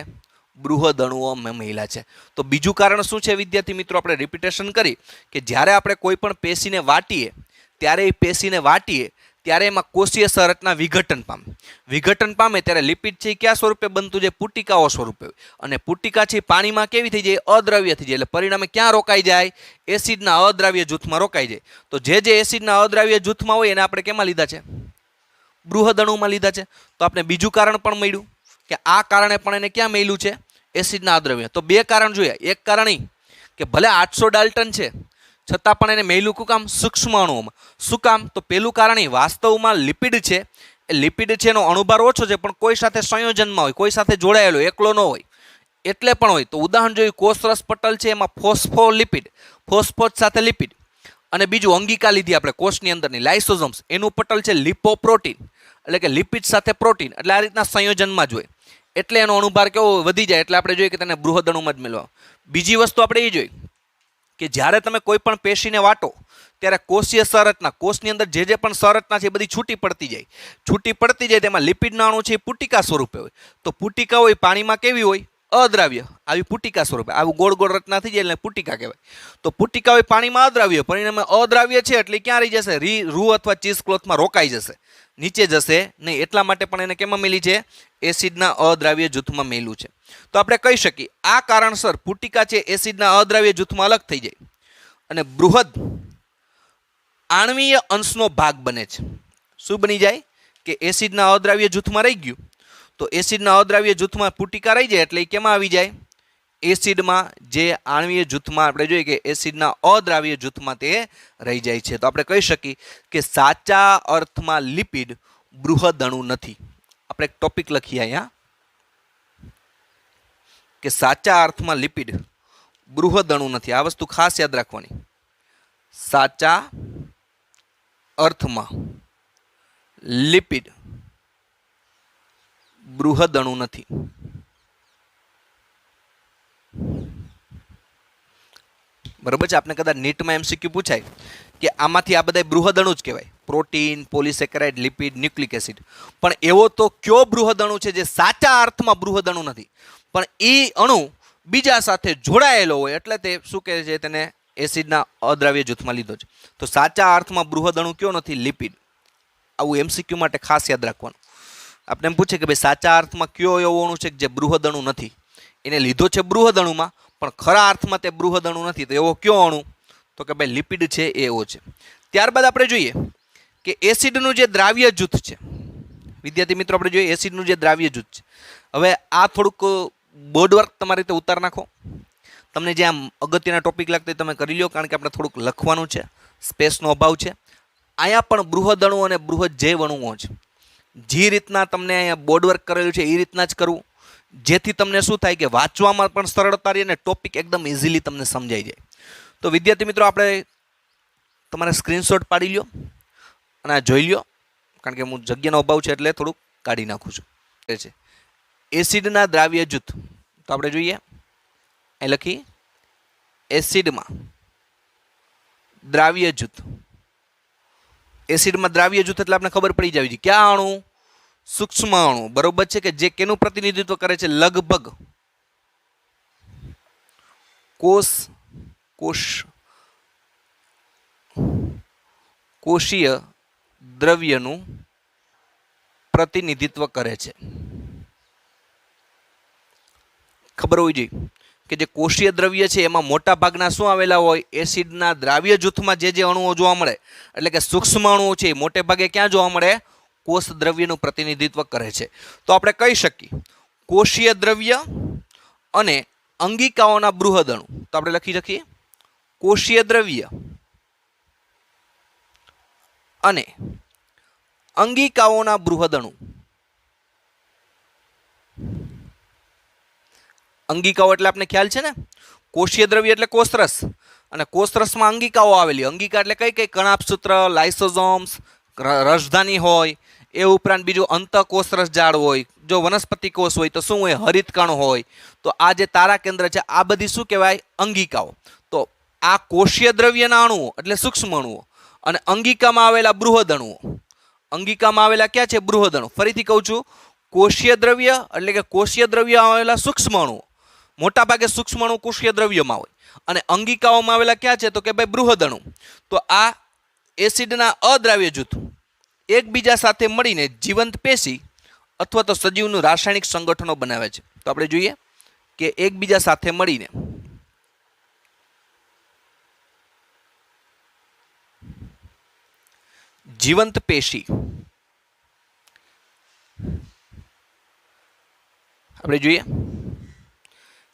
Speaker 3: બૃહદ અણુઓમાં મળ્યા છે. તો બીજું કારણ શું છે વિદ્યાર્થી મિત્રો? આપણે રિપીટેશન કરી કે જ્યારે આપણે કોઈ પણ પેશીને વાટીએ ત્યારે એ પેશીને વાટીએ ત્યારે એમાં કોષીય સંરચના વિઘટન પામે. વિઘટન પામે ત્યારે લિપિડ છે કયા સ્વરૂપે બનતું જાય? પુટિકાઓ સ્વરૂપે. અને પુટિકા છે પાણીમાં કેવી થઈ જાય? અદ્રાવ્ય થઈ જાય. એટલે પરિણામે ક્યાં રોકાઈ જાય? એસિડના અદ્રાવ્ય જૂથમાં રોકાઈ જાય. તો જે એસિડના અદ્રાવ્ય જૂથમાં હોય એને આપણે કેમાં લીધા છે? બૃહદ અણુમાં લીધા છે. તો આપણે બીજું કારણ પણ મળ્યું કે આ કારણે પણ એને ક્યાં મળ્યું છે? એસિડના અદ્રાવ્ય. તો બે કારણ જોયા. એક કારણ એ કે ભલે 800 ડાલ્ટન છે છતાં પણ એને મેલું કું કામ? સૂક્ષ્મ અણુઓમાં. શું કામ? તો પેલું કારણ એ વાસ્તવમાં લિપિડ છે એ લિપિડ છે એનો અણુભાર ઓછો છે, પણ કોઈ સાથે સંયોજનમાં હોય, કોઈ સાથે જોડાયેલો, એકલો ન હોય, એટલે પણ હોય. તો ઉદાહરણ જોયું કોષરસ પટલ છે એમાં ફોસ્ફોલિપિડ, ફોસ્ફોસ સાથે લિપિડ, અને બીજું અંગિકા લીધી આપણે કોષની અંદરની લાઇસોઝોમ્સ, એનું પટલ છે લિપોપ્રોટીન, એટલે કે લિપિડ સાથે પ્રોટીન, એટલે આ રીતના સંયોજનમાં જ હોય. એટલે એનો અણુભાર કેવો વધી જાય. એટલે આપણે જોઈએ કે તેને બૃહદ અણુમાં જ મેળવા. બીજી વસ્તુ આપણે એ જોઈ કે જ્યારે તમે કોઈ પણ પેશીને વાટો ત્યારે કોષીય સંરચના, કોષની અંદર જે પણ સંરચના છે એ બધી છૂટી પડતી જાય. છૂટી પડતી જાય તેમાં લિપિડના અણુ છે એ પુટિકા સ્વરૂપે હોય. તો પુટિકા હોય પાણીમાં કેવી હોય? અદ્રાવ્ય. આવી પુટિકા સ્વરૂપે આવું ગોળ ગોળ રચના થઈ જાય એટલે પુટિકા કહેવાય. તો પુટિકા હોય પાણીમાં અદ્રાવ્ય, પરિણામે અદ્રાવ્ય છે એટલે ક્યાં રહી જશે? રૂ અથવા ચીઝ ક્લોથમાં રોકાઈ જશે, નીચે જશે નહીં. એટલા માટે પણ એને કેમાં મેલી છે? એસિડના અદ્રાવ્ય જૂથમાં મેલું છે. તો આપણે કહી શકીએ આ કારણસર પુટિકા છે એસિડના અદ્રાવ્ય જૂથમાં અલગ થઈ જાય અને બૃહદ આણ્વીય અંશનો ભાગ બને છે. શું બની જાય? કે એસિડના અદ્રાવ્ય જૂથમાં રહી ગયું तो एसिडना अद्राव्य जूथमां पुटिका रही जाए एटले केमां आवी जाए? एसिडमां। जे आणवीय जूथमां आपणे जोईए के एसिडना अद्राव्य जूथमां ते रही जाय छे। तो आपणे कही शकीए के साचा अर्थमां लिपिड बृहद अणु नथी। आपणे एक टॉपिक लखीए अहींया के साचा अर्थमां लिपिड बृहद अणु नथी। आ वस्तु खास याद राखवानी। साचा अर्थमां लिपिड बृहद अणु नथी। बराबर है। आपने कदाच नीट में एमसीक्यू पूछाय कि आमांथी आ बधाय बृहद अणु ज कहेवाय, protein, polysaccharide, lipid, nucleic acid. पण एवो तो क्यो बृहद अणु छे जे साचा अर्थमां बृहद अणु नथी, पण ई अणु बीजा साथे जोड़ायेलो होय एटले ते शुं कहे छे तेने एसिडना अद्राव्य जूथमां लीधो छे। तो साचा अर्थमां बृहद अणु क्यो नथी? लिपिड। आवुं एमसीक्यू माटे खास याद राखवानुं। आपणे एम पूछे कि भाई साचा अर्थमां क्यो एवो अणु छे जे बृहद अणु नथी? एने लीधो छे बृहद अणुमां, पण खरा अर्थमां ते बृहद अणु नथी। तो एवो क्यो अणु? तो के भाई लिपिड छे एवो छे। त्यारबाद आपणे जोईए के एसिडनुं जे द्राव्य जूथ छे, विद्यार्थी मित्रों आपणे जोईए एसिडनुं जे द्राव्य जूथ छे। हवे आ थोड़ुंक बोर्डवर्क तमारी रीते उतार नाखो। तमने जे आम अगत्यना टॉपिक लागता तमे करी ल्यो, कारण के आपणे थोड़ुंक लखवानुं छे, स्पेसनो अभाव छे। आया पण बृहद अणु अने बृहद जैव अणुओ छे। जे रीतना तमने अहींया बोर्डवर्क करेलुं छे ए रीतना ज करवुं, जेथी तमने शुं थाय के वांचवामां पण सरळता रहे अने टॉपिक एकदम इजीली तमने समजाई जाय। तो विद्यार्थी मित्रों आपणे तमारे स्क्रीनशॉट पाडी ल्यो अने आ जोई ल्यो, कारण के हूँ जग्यानो अभाव छे एटले थोड़ुंक काढी नाखुं छुं। एसिडना द्राव्य जूथ तो आपणे जोईए અહીં લખી એસિડમાં દ્રાવ્ય જૂથ। એસિડમાં દ્રાવ્ય જૂથ એટલે આપણે ખબર પડી જાવી જોઈએ ક્યાં અણુ? सूक्ष्म अणु। बरोबर है कि जे केनु प्रतिनिधित्व करे छे? लगभग कोशीय द्रव्यनु प्रतिनिधित्व करे छे। खबर होवी जोईए कि जे कोशीय द्रव्य है एमां मोटा भागना शुं आवेला होय? एसिडना द्राव्य जूथमां जे अणुओ जोवा मळे एटले के सूक्ष्म अणुओ छे मोटे भागे क्यां जोवा मळे? कोष द्रव्यનું प्रतिनिधित्व करे छे। तो આપણે કહી શકીએ કોષીય દ્રવ્ય અને અંગિકાઓના બૃહદ અણુ। તો આપણે લખી શકીએ કોષીય દ્રવ્ય અને અંગિકાઓના બૃહદ અણુ। અંગિકાઓ એટલે આપણે ખ્યાલ છે ને, કોષીય દ્રવ્ય એટલે કોષરસ અને કોષરસમાં અંગિકાઓ આવેલી। અંગિકા એટલે કઈ કઈ? કણાભસૂત્ર, લાઇસોસોમ્સ, રસધાની હોય, ए उपरांत बीजू अंतकोषरस जाड़ होय। जो वनस्पति कोष होय तो शुं होय? हरितकण होय। तो आ जे तारा केंद्र छे आ बधी शुं कहेवाय? अंगिकाओ। तो आ कोषीय द्रव्यना अणुओ एटले सूक्ष्म अणुओ अने अंगिकामां आवेला बृहद अणुओ। अंगिकामां आवेला क्या छे? बृहद अणु। फरीथी कहूं छुं कोषीय द्रव्य एटले के कोषीय द्रव्य आवेला सूक्ष्म अणुओ। मोटा भागे सूक्ष्म अणु कोषीय द्रव्यमां होय अने अंगिकाओमां आवेला क्या छे? तो के भाई बृहद अणु। तो आ एसिडना अद्राव्य जूथ एकबीजा साथे मळीने जीवंत पेशी अथवा तो सजीवनुं रासायणिक संगठनो बनावे छे। तो आपणे जोईए के एकबीजा साथे मळीने जीवंत पेशी आपणे जोईए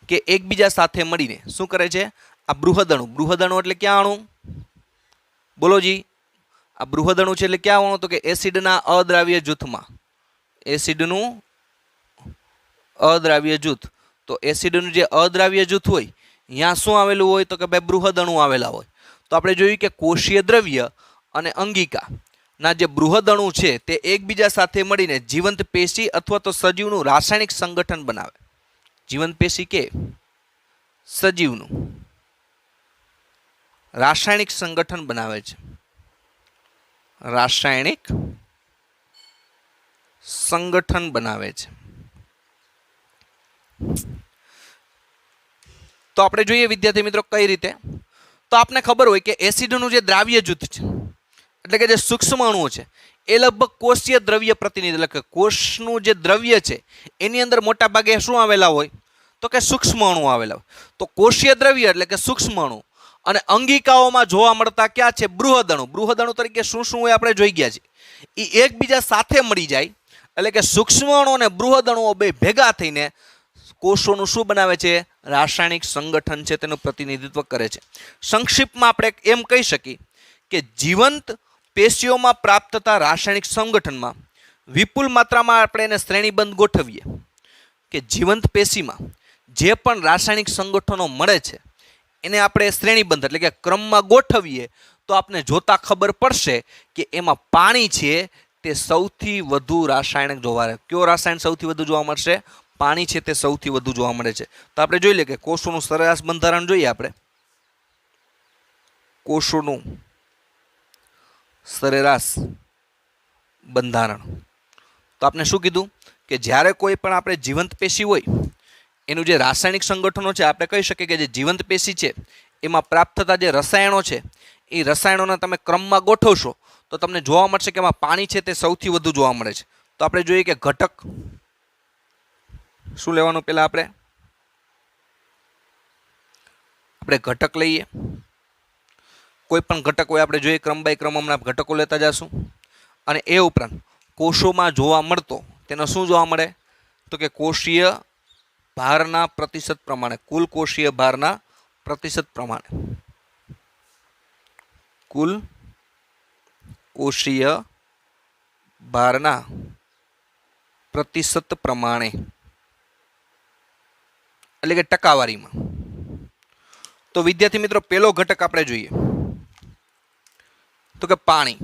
Speaker 3: के एकबीजा साथे मळीने शुं करे छे? आ बृहद अणु। बृहद अणु एटले क्या अणु? बोलो जी। आ बृहद अणु छे एटले क्या अणु? तो के एसिडना अद्राव्य जूथमां। एसिडनुं अद्राव्य जूथ। तो एसिडनुं जे अद्राव्य जूथ होय त्यां शुं आवेલું होय? तो के भाई बृहद अणु आवेला होय। तो आपणे जोयुं के कोषीय द्रव्य अने अंगिका ना जे बृहद अणु छे ते एकबीजा साथे मळीने जीवंत पेशी अथवा तो सजीवनुं रासायणिक संगठन बनावे। जीवंत पेशी के सजीवनुं रासायणिक संगठन बनावे छे। रासायणिक संगठन बनावे छे। तो आपणे जोईए विद्यार्थी मित्रों कई रीते। तो आपने खबर होय के एसिडनुं जे द्राव्य जूथ छे एटले के जे सूक्ष्म अणुओ छे ए लगभग कोषीय द्रव्य प्रतिनिधि એટલે કે કોષનું જે દ્રવ્ય છે એની અંદર મોટા ભાગે શું આવેલા હોય? તો કે સૂક્ષ્મ અણુ આવેલા હોય। તો કોષીય દ્રવ્ય એટલે કે સૂક્ષ્મ અણુ અને અંગિકાઓમાં જોવા મળતા ક્યાં છે? બૃહદ અણુ। બૃહદ અણુ તરીકે શું શું હોય આપણે જોઈ ગયા છે। એ એકબીજા સાથે મળી જાય એટલે કે સૂક્ષ્મ અણુ અને બૃહદ અણુઓ બે ભેગા થઈને કોષોનું શું બનાવે છે? રાસાયણિક સંગઠન છે તેનું પ્રતિનિધિત્વ કરે છે. સંક્ષિપ્તમાં આપણે એમ કહી શકીએ કે જીવંત પેશીઓમાં પ્રાપ્ત થતા રાસાયણિક સંગઠનમાં વિપુલ માત્રામાં આપણે એને શ્રેણીબંધ ગોઠવીએ કે જીવંત પેશીમાં જે પણ રાસાયણિક સંગઠનો મળે છે એને આપણે શ્રેણીબંધ એટલે કે ક્રમમાં ગોઠવીએ તો આપણે જોતા ખબર પડશે કે એમાં પાણી છે તે સૌથી વધુ રાસાયણિક જોવા મળે. કયો રાસાયણ સૌથી વધુ જોવા મળશે? પાણી છે તે સૌથી વધુ જોવા મળે છે. તો આપણે જોઈ લઈએ કે કોષોનું સરેરાશ બંધારણ જોઈએ. આપણે કોષોનું સરેરાશ બંધારણ તો આપણે શું કીધું કે જ્યારે કોઈ પણ આપણે જીવંત પેશી હોય એનું જે રાસાયણિક સંગઠનો છે આપણે કહી શકીએ કે જે જીવંત પેશી છે એમાં પ્રાપ્ત થતા જે રસાયણો છે એ રસાયણોને તમે ક્રમમાં ગોઠવશો તો તમને જોવા મળશે કે એમાં પાણી છે તે સૌથી વધુ જોવા મળે છે. તો આપણે જોઈએ કે ઘટક શું લેવાનું? પહેલા આપણે ઘટક લઈએ. કોઈ પણ ઘટક હોય આપણે જોઈએ ક્રમ બાય ક્રમ હમણાં ઘટકો લેતા જશું. અને એ ઉપરાંત કોષોમાં જોવા મળતો તેનો શું જોવા મળે? તો કે કોષીય ભારના પ્રતિશત પ્રમાણે, કુલ કોષીય ભારના પ્રતિશત પ્રમાણે, કુલ કોષીય ભારના પ્રતિશત પ્રમાણે એટલે કે ટકાવારીમાં. તો વિદ્યાર્થી મિત્રો પહેલો ઘટક આપણે જોઈએ તો કે પાણી.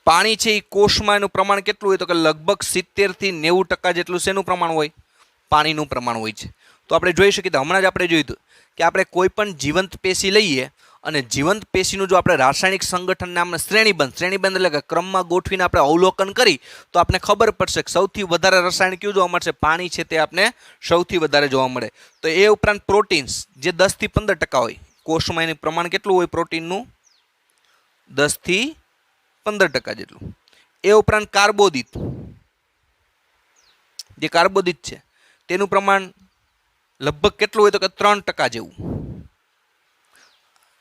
Speaker 3: પાણી છે એ કોષમાં એનું પ્રમાણ કેટલું હોય? તો કે લગભગ 70 થી 90% જેટલું શેનું પ્રમાણ હોય? પાણીનું પ્રમાણ હોય છે. તો આપણે જોઈ શકીએ તો હમણાં જ આપણે જોયું હતું કે આપણે કોઈ પણ જીવંત પેશી લઈએ અને જીવંત પેશીનું જો આપણે રાસાયણિક સંગઠનને આપણે શ્રેણીબંધ એટલે કે ક્રમમાં ગોઠવીને આપણે અવલોકન કરી તો આપણે ખબર પડશે કે સૌથી વધારે રસાયણ કયું જોવા મળશે? પાણી છે તે આપણે સૌથી વધારે જોવા મળે. તો એ ઉપરાંત પ્રોટીન્સ જે 10 થી 15% હોય કોષમાં, એનું પ્રમાણ કેટલું હોય પ્રોટીનનું? 10 થી 15% જેટલું. એ ઉપરાંત કાર્બોદિત, જે કાર્બોદિત છે તેનું પ્રમાણ લગભગ કેટલું હોય? તો કે 3% જેવું.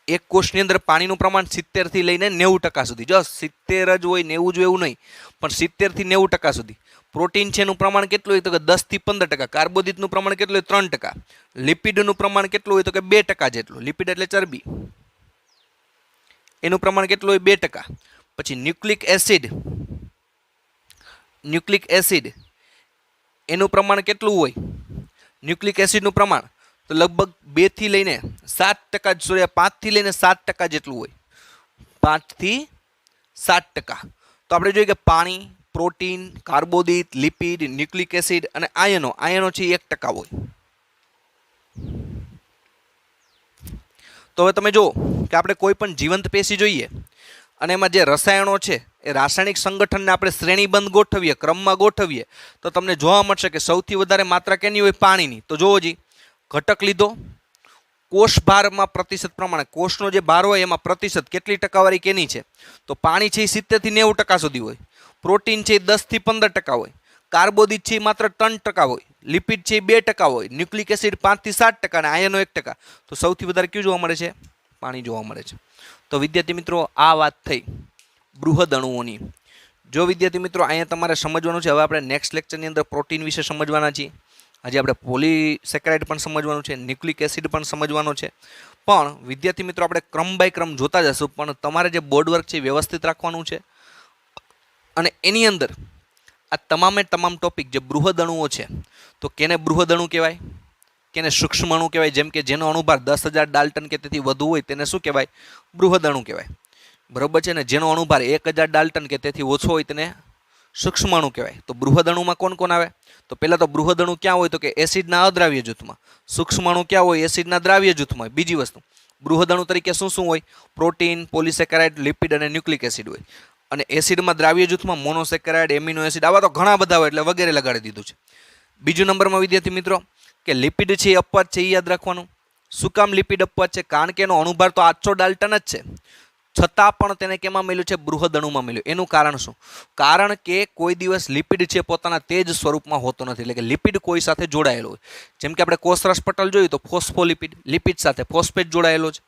Speaker 3: એક કોષની અંદર પાણીનું પ્રમાણ 70 થી લઈને 90% સુધી. જો 70 જ હોય 90 જ એવું નહીં, પણ 70 થી 90% સુધી. પ્રોટીન છે એનું પ્રમાણ કેટલું હોય? તો કે 10 થી 15%. કાર્બોદિતનું પ્રમાણ કેટલું હોય? 3%. લિપિડનું પ્રમાણ કેટલું હોય? તો કે 2% જેટલું. લિપિડ એટલે ચરબી, એનું પ્રમાણ કેટલું હોય? 2%. પછી ન્યુક્લિક એસિડ એનું પ્રમાણ કેટલું હોય? ન્યુક્લિક એસિડનું પ્રમાણ તો લગભગ 2 થી લઈને 7%, 5 થી લઈને 7% જેટલું હોય. 5 થી 7%. તો આપણે જોઈએ કે પાણી, પ્રોટીન, કાર્બોદિત, લિપિડ, ન્યુક્લિક એસિડ અને આયનો છે 1% હોય. તો હવે તમે જુઓ કે આપણે કોઈ પણ જીવંત પેશી જોઈએ અને એમાં જે રસાયણો છે એ રાસાયણિક સંગઠનને આપણે શ્રેણીબંધ ગોઠવીએ, ક્રમમાં ગોઠવીએ તો તમને જોવા મળશે કે સૌથી વધારે માત્રા કેની હોય? પાણીની. તો જોવો જી, ઘટક લીધો, કોષ ભારમાં પ્રતિશત પ્રમાણે કોષનો જે ભાર હોય એમાં પ્રતિશત કેટલી ટકાવારી કેની છે? તો પાણી છે એ 70 થી 90% સુધી હોય. પ્રોટીન છે એ 10 થી 15% હોય. કાર્બોદિત છે એ માત્ર 3% હોય. લિપિડ છે એ 2% હોય. ન્યુક્લિક એસિડ 5 થી 7% અને આયનો 1%. તો સૌથી વધારે કયું જોવા મળે છે? પાણી જોવા મળે છે. તો વિદ્યાર્થી મિત્રો આ વાત થઈ બૃહદ અણુઓની. જો વિદ્યાર્થી મિત્રો અહીંયા તમારે સમજવાનું છે. હવે આપણે નેક્સ્ટ લેક્ચરની અંદર પ્રોટીન વિશે સમજવાના છીએ. હજી આપણે પોલીસેકેરાઇડ પણ સમજવાનું છે, ન્યુક્લિક એસિડ પણ સમજવાનો છે. પણ વિદ્યાર્થી મિત્રો આપણે ક્રમ બાય ક્રમ જોતા જશું. પણ તમારે જે બોર્ડ વર્ક છે વ્યવસ્થિત રાખવાનું છે અને એની અંદર આ તમામે તમામ ટોપિક જે બૃહદ અણુઓ છે તો કેને બૃહદ અણુ કહેવાય, કેને સૂક્ષ્મ અણુ કહેવાય? જેમ કે જેનો અણુભાર 10,000 ડાલ્ટન કે તેથી વધુ હોય તેને શું કહેવાય? બૃહદ અણુ કહેવાય. બરોબર છે ને? જેનો અણુભાર 1,000 ડાલ્ટન કે તેથી ઓછો હોય તેને સૂક્ષ્મ અણુ કહેવાય. તો બૃહદ અણુમાં કોણ કોણ આવે? તો પહેલાં તો બૃહદ અણુ ક્યાં હોય? તો કે એસિડના અદ્રાવ્ય જૂથમાં. સૂક્ષ્મ અણુ ક્યાં હોય? એસિડના દ્રાવ્ય જૂથમાં. બીજી વસ્તુ, બૃહદ અણુ તરીકે શું શું હોય? પ્રોટીન, પોલિસેકેરાઇડ, લિપિડ અને ન્યુક્લિક એસિડ હોય. અને એસિડમાં દ્રાવ્ય જૂથમાં મોનોસેકેરાઇડ, એમિનો એસિડ, આવા તો ઘણા બધા હોય એટલે વગેરે લગાડી દીધું છે. બીજું નંબરમાં વિદ્યાર્થી મિત્રો કે લિપિડ છે એ અપવાદ છે, એ યાદ રાખવાનું. શું કામ લિપિડ અપવાદ છે? કારણ કે એનો અણુભાર તો 800 ડાલ્ટન જ છે, છતાં પણ તેને કેમાં મળ્યું છે? બૃહદ અણુમાં મળ્યું. એનું કારણ શું? કારણ કે કોઈ દિવસ લિપિડ છે પોતાના તે જ સ્વરૂપમાં હોતો નથી. એટલે કે લિપિડ કોઈ સાથે જોડાયેલો હોય. જેમ કે આપણે કોષરસ પટલ જોયું તો ફોસ્ફોલિપિડ, લિપિડ સાથે ફોસ્ફેટ જોડાયેલો છે.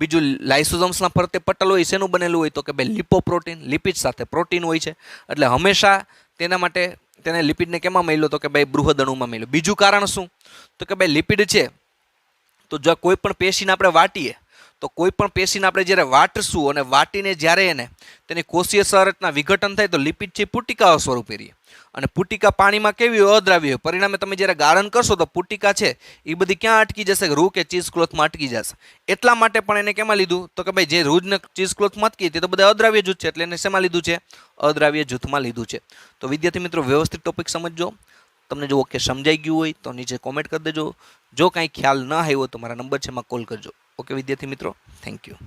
Speaker 3: બીજું લાઇસોઝોમ્સના ફરતે પટલ હોય શેનું બનેલું હોય તો કે ભાઈ લિપોપ્રોટીન, લિપિડ સાથે પ્રોટીન હોય છે. એટલે હંમેશા તેના માટે તેને લિપિડને કેમાં મળ્યો તો કે ભાઈ બૃહદ અણુમાં મળ્યો. બીજું કારણ શું તો કે ભાઈ લિપિડ છે તો જો કોઈ પણ પેશીને આપણે વાટીએ તો કોઈ પણ પેશીને આપણે જ્યારે વાટશું અને વાટીને જ્યારે એને તેની કોષીય સંરચના વિઘટન થાય તો લિપિડ છે પુટિકાઓ સ્વરૂપે રહે. અને પુટિકા પાણીમાં કેવી હોય? અદ્રાવ્ય હોય. પરિણામે તમે જ્યારે ગાળણ કરશો તો પુટિકા છે એ બધી ક્યાં અટકી જશે? રૂ કે ચીઝ ક્લોથમાં અટકી જશે. એટલા માટે પણ એને કેમાં લીધું તો કે ભાઈ જે રૂજને ચીઝ ક્લોથમાં અટકી તે તો બધા અદ્રાવ્ય જૂથ છે, એટલે એને શેમાં લીધું છે? અદ્રાવ્ય જૂથમાં લીધું છે. તો વિદ્યાર્થી મિત્રો વ્યવસ્થિત ટોપિક સમજજો. તમને જો ઓકે સમજાઈ ગયું હોય તો નીચે કોમેન્ટ કરી દેજો. જો કાંઈ ખ્યાલ ન આવ્યો તો મારા નંબર છે એમાં કોલ કરજો. ઓકે વિદ્યાર્થી મિત્રો, થેન્ક યુ.